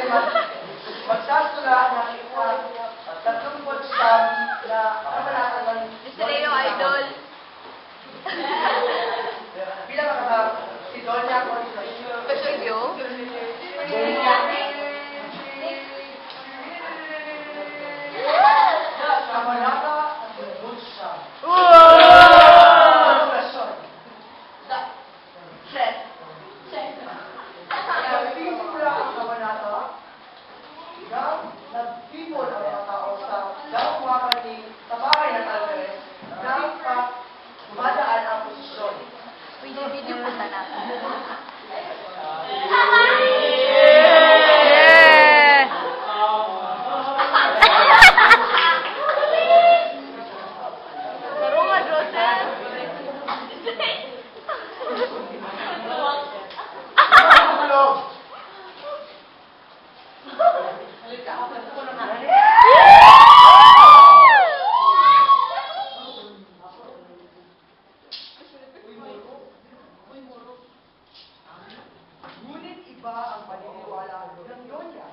magsasula ng ika-39 na kabanata ng Gusto na yung idol. bilang si Doña Concepcion. Pasulyo? Kabanata ng Bulsa. Nagsimula ang kabanata nang nagtipon ang mga tao sa damuwakan sa bahay ng Alvarez nang dumadaan ang posisyon. Video punta natin. Laro nga, Joseph. Ngunit iba ang paniniwala ng Doña.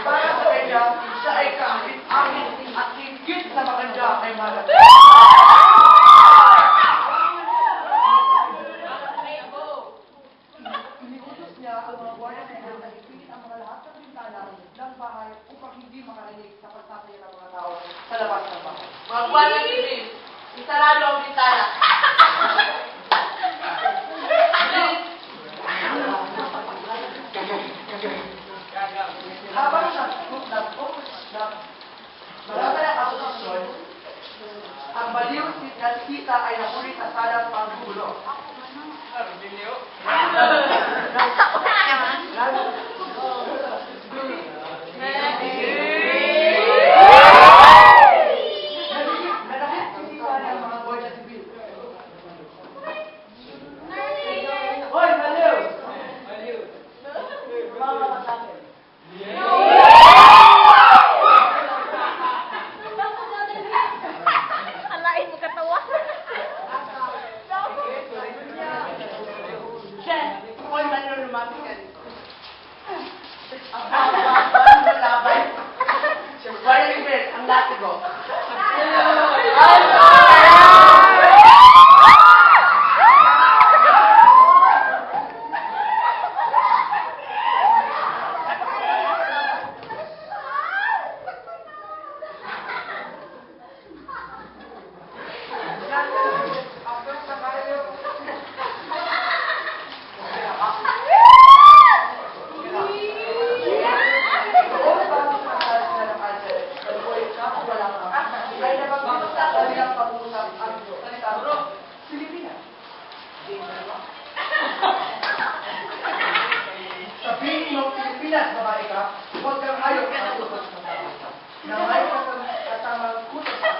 Para sa kanya, siya ay kaangit-angit at higit na maganda kay Marat. Iniutos niya ang mga guardia civil na ipilit ang mga lahat ng bintana ng bahay upang hindi makarinig sa pagsasaya ng mga tao sa labas ng bahay. Mga guardia civil, isarado ang bintana. Habang malaman ang posisyon, ang baliw na tita ay nahuli sa salang panggulo. Nanakit si tita ng mga guardia civil. Hoy, baliw! Mama ka sa akin. Alain mo katawa. Hoy, Manilo, lumapit ka dito. Ang haba ng laban. Guardia civil, ang latigo. Ay nabagbito sa kanilang pag-uusap ang salitang Pilipinas. Sabihin mo, Pilipinas, babae ka, huwag kang ayaw sa utos ng tama. Na may katamang utos sa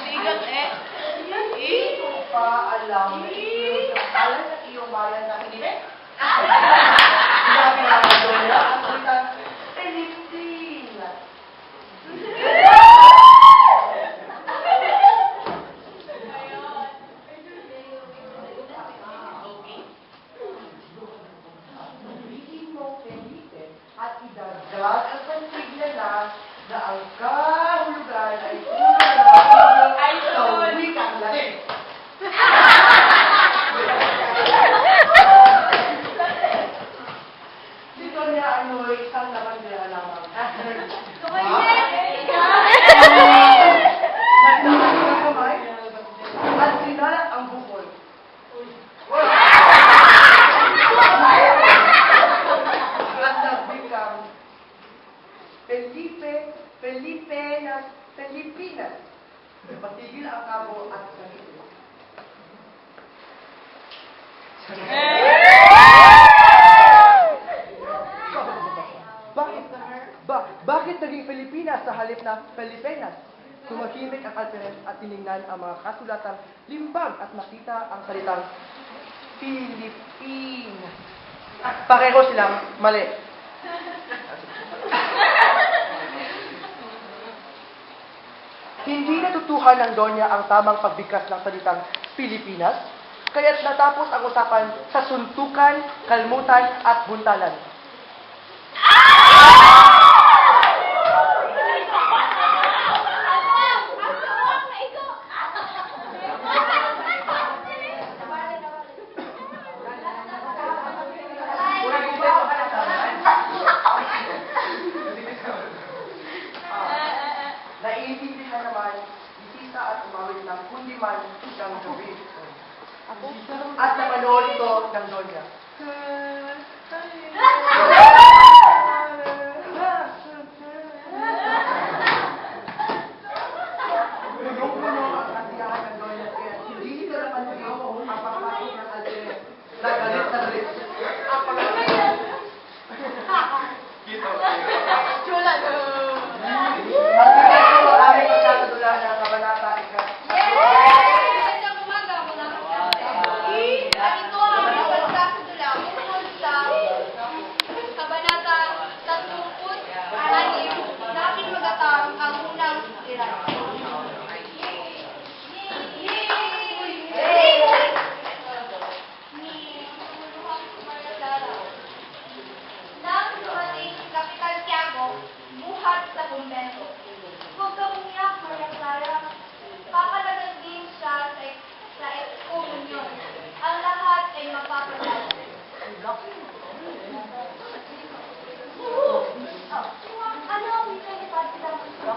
Ligat eh. Hindi ko pa alam na ito sa kalan ng iyong bayan na hinimik. Sinabi nga ng Doña ang salitang Pilipinas. Sabihin mo, Felipe, at idagdag ang pansigla na ang kahulugan ay tunay na ay sa wikang Latin. Si Doña Anoy, isang labandera lamang. Nagdamag ng kamay at sinalat ang bukol. At nagbigam Pilipinas. Patigil ang kabo at sarili. Bakit naging Pilipinas sa halip na Pilipinas? Tumahimik ang Alvarez at tiningnan ang mga kasulatang limbag at nakita ang salitang Pilipinas. Pareho silang mali. Hindi natutuhan ng Donya ang tamang pagbigkas ng salitang Pilipinas kaya't natapos ang usapan sa suntukan, kalmutan at buntalan. Naiintindihan naman, bisita at umawit ng kundi man ng gabi. At napanood ito ng Donya. Punong-puno ang kasiyahan ng Donya kaya hindi ito napansin ang pagpapasok ng Alvarez. Nagalit na galit. Ang pagkakalit. Chula no. Magkakita ko ang aming pagkakadula ng kabanata ika. Magandang umaga mga kapatid. Ito ang pagkakadula ukol sa kabanata 36 na aking magatang ang unang tiran. Nang dumating si Kapitan Tiago, buhat sa kumbento. Huwag kang umiyak, Maria Clara. Papalagan din siya sa excomunion. Ang lahat ay mapapalala. Ano ang wika ni Padre Damaso?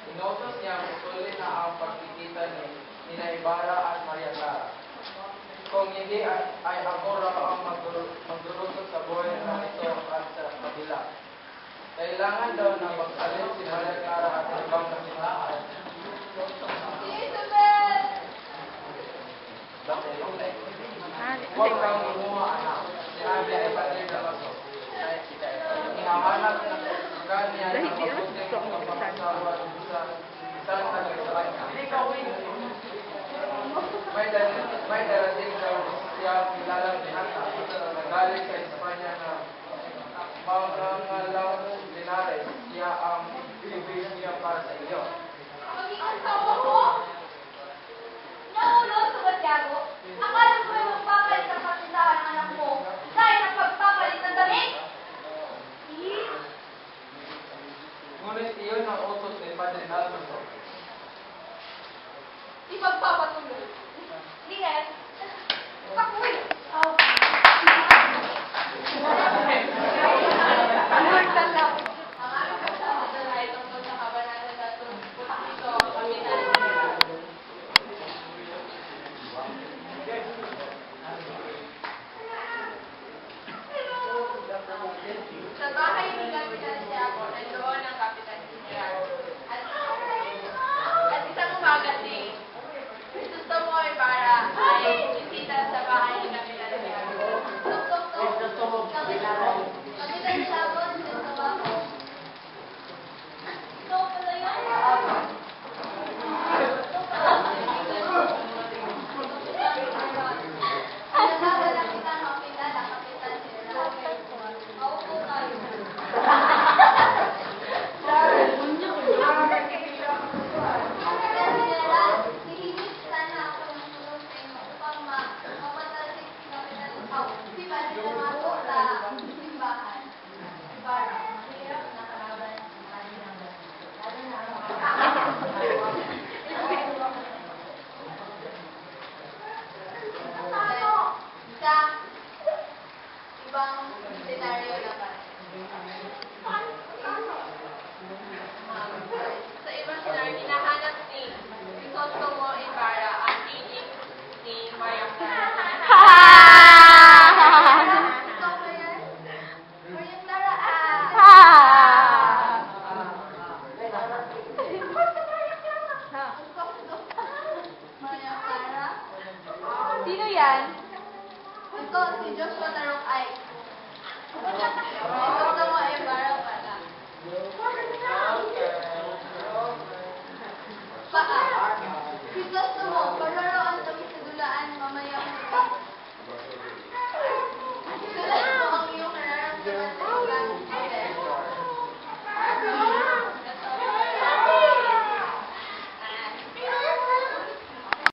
Inutos niya putulin na ang pagkikita ni Nina Ibarra at Maria Clara. Kung hindi ay ako raw ang magdurusot sa buhay na ito at sa kabila. Kailangan daw na mag-alin si Maria Clara at ibang kasintahan. Isabel! Huwag kang lumuha, anak. Sinabi ay Padre Damaso. Hinahanap ng kanya na mabuting kapagsawa sa isang tagay sa kanya. May darating daw siya kilalang binata na galing sa Espanya na mangangalang Linares. Siya ang ibig niya para sa iyo. Maging asawa ko? Naulo sa Santiago? Akala ko ay magpapalit ng kasintahan ng anak mo dahil ang pagpapalit ng damit? Ngunit iyon ang utos ni Padre Damaso. Ipagpapatuloy. Lines, ako'y... Immortal lang. Ang aming pagsasadala ay tungkol sa kabanata na ito ang kapitan. Sa bahay ni Kapitan Tiago, nandoon ang Kapitan General. At isang umaga din, gusto mo ay para ay bisita sa bahay ni Kapitan Tiago. Tok. Kapitan Tiago, gusto mo ako. Tok, pala yun. Nalaman na kita ang kapitala, Kapitan General. Maupo tayo. Kapitan General, hihingit sana ako ng tulong sa inyo upang mapatalsik si Kapitan si Padre Damaso sa simbahan. Para mahirap na kalaban ng Padre Damaso. Lalo na ang sa ibang senaryo naman. Sa ibang senaryo, hinahanap ni Crisostomo Ibarra ang piling ni Maria Clara. Ito ba yan? Maria Clara, Maria Clara? Sino yan? Ito, si Joshua Tarong ay. Si Crisostomo Ibarra pala.